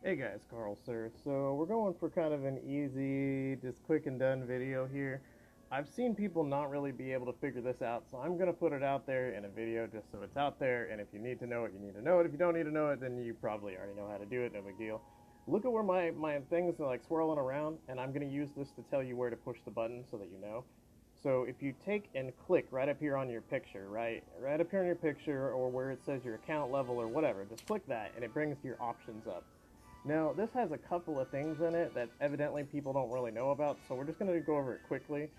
Hey guys, Carl sir. So we're going for kind of an easy, just quick and done video here. I've seen people not really be able to figure this out, so I'm going to put it out there in a video just so it's out there, and if you need to know it, you need to know it. If you don't need to know it, then you probably already know how to do it, no big deal. Look at where my things are like swirling around, and I'm going to use this to tell you where to push the button so that you know. So if you take and click right up here on your picture, right up here on your picture, or where it says your account level or whatever, just click that, and it brings your options up. Now, this has a couple of things in it that evidently people don't really know about, so we're just going to go over it quickly.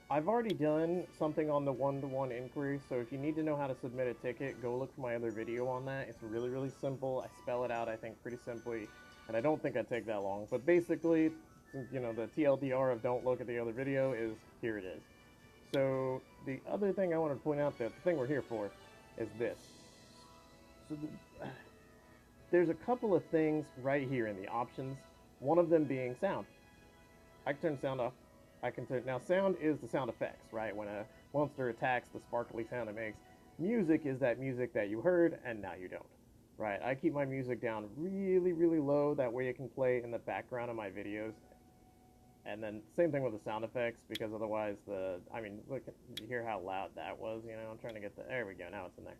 I've already done something on the one-to-one inquiry, so if you need to know how to submit a ticket, go look for my other video on that. It's really, really simple. I spell it out, I think, pretty simply, and I don't think I'd take that long. But basically, the TLDR of don't look at the other video is here it is. So the other thing I want to point out, that the thing we're here for, is this. So there's a couple of things right here in the options, one of them being sound. I can turn sound off. I can turn, now sound is the sound effects, right? When a monster attacks, the sparkly sound it makes. Music is that music that you heard and now you don't, right? I keep my music down really, really low, that way it can play in the background of my videos. And then same thing with the sound effects, because otherwise I mean, look, you hear how loud that was, I'm trying to get there we go, now it's in there.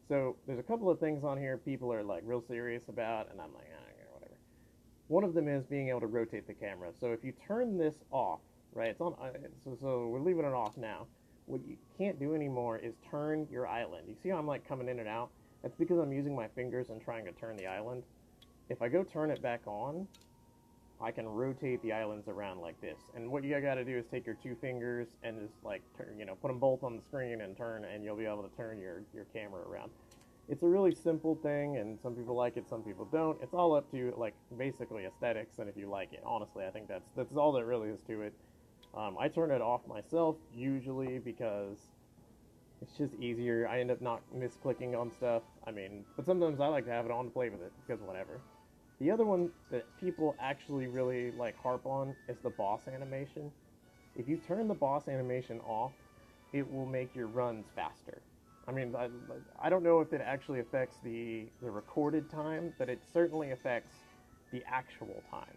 So there's a couple of things on here people are like real serious about, and I'm like, I don't care, whatever. One of them is being able to rotate the camera. So if you turn this off, right, it's on, so we're leaving it off now. What you can't do anymore is turn your island. You see how I'm like coming in and out? That's because I'm using my fingers and trying to turn the island. If I go turn it back on, I can rotate the islands around like this. And what you gotta do is take your two fingers and just like turn, put them both on the screen and turn, and you'll be able to turn your camera around. It's a really simple thing, and some people like it, some people don't. It's all up to like basically aesthetics, and if you like it. Honestly, I think that's all there really is to it. I turn it off myself usually because it's just easier. I end up not misclicking on stuff. I mean, but sometimes I like to have it on to play with it because whatever. The other one that people actually really like harp on is the boss animation. If you turn the boss animation off, it will make your runs faster. I mean, I don't know if it actually affects the recorded time, but it certainly affects the actual time,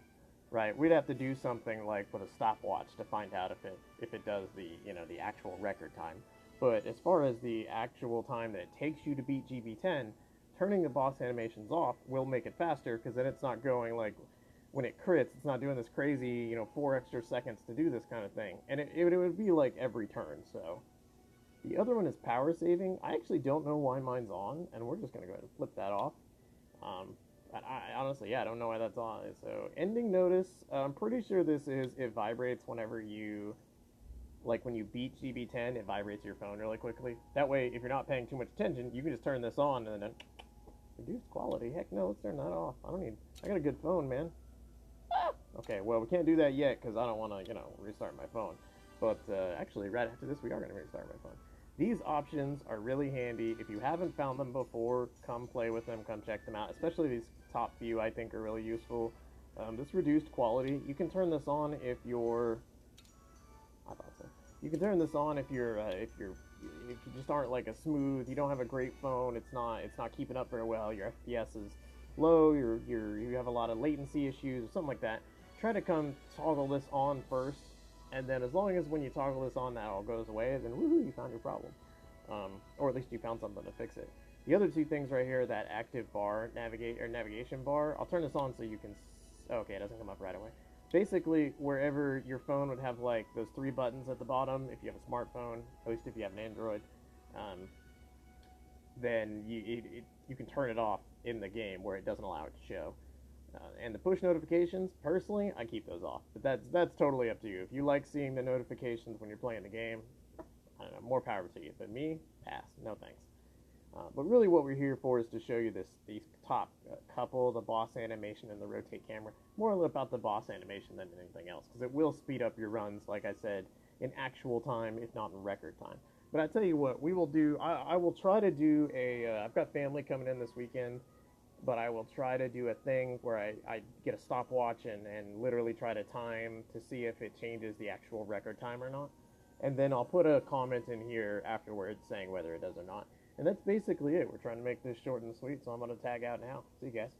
right? We'd have to do something like with a stopwatch to find out if it does the actual record time. But as far as the actual time that it takes you to beat GB10, turning the boss animations off will make it faster, because then it's not going like when it crits, it's not doing this crazy, 4 extra seconds to do this kind of thing. And it would be like every turn. So the other one is power saving. I actually don't know why mine's on, and we're just going to go ahead and flip that off. I honestly, yeah, I don't know why that's on. So ending notice, I'm pretty sure this is, it vibrates whenever you, like when you beat GB10, it vibrates your phone really quickly. That way, if you're not paying too much attention, you can just turn this on and then reduce quality. Heck no, let's turn that off. I got a good phone, man. Okay, well, we can't do that yet because I don't want to, restart my phone. But actually, right after this, we are going to restart my phone. These options are really handy. If you haven't found them before, come play with them, come check them out. Especially these top few, I think, are really useful. This reduced quality, you can turn this on if you're, I thought so. You can turn this on if you just aren't like a smooth, you don't have a great phone, it's not keeping up very well, your FPS is low, you have a lot of latency issues or something like that. Try to come toggle this on first, and then as long as when you toggle this on that all goes away, then woohoo, you found your problem. Or at least you found something to fix it. The other two things right here, that active bar, navigation bar, I'll turn this on so you can, okay, it doesn't come up right away. Basically, wherever your phone would have like those three buttons at the bottom, if you have a smartphone, at least if you have an Android, um, then you can turn it off in the game where it doesn't allow it to show. And the push notifications, personally, I keep those off. But that's totally up to you. If you like seeing the notifications when you're playing the game, I don't know, more power to you. But me, pass. No thanks. But really what we're here for is to show you these top couple, the boss animation and the rotate camera. More about the boss animation than anything else, because it will speed up your runs, like I said, in actual time, if not in record time. But I tell you what, we will do, I will try to do I've got family coming in this weekend, but I will try to do a thing where I get a stopwatch and literally try to time to see if it changes the actual record time or not. And then I'll put a comment in here afterwards saying whether it does or not. And that's basically it. We're trying to make this short and sweet, so I'm going to tag out now. See you guys.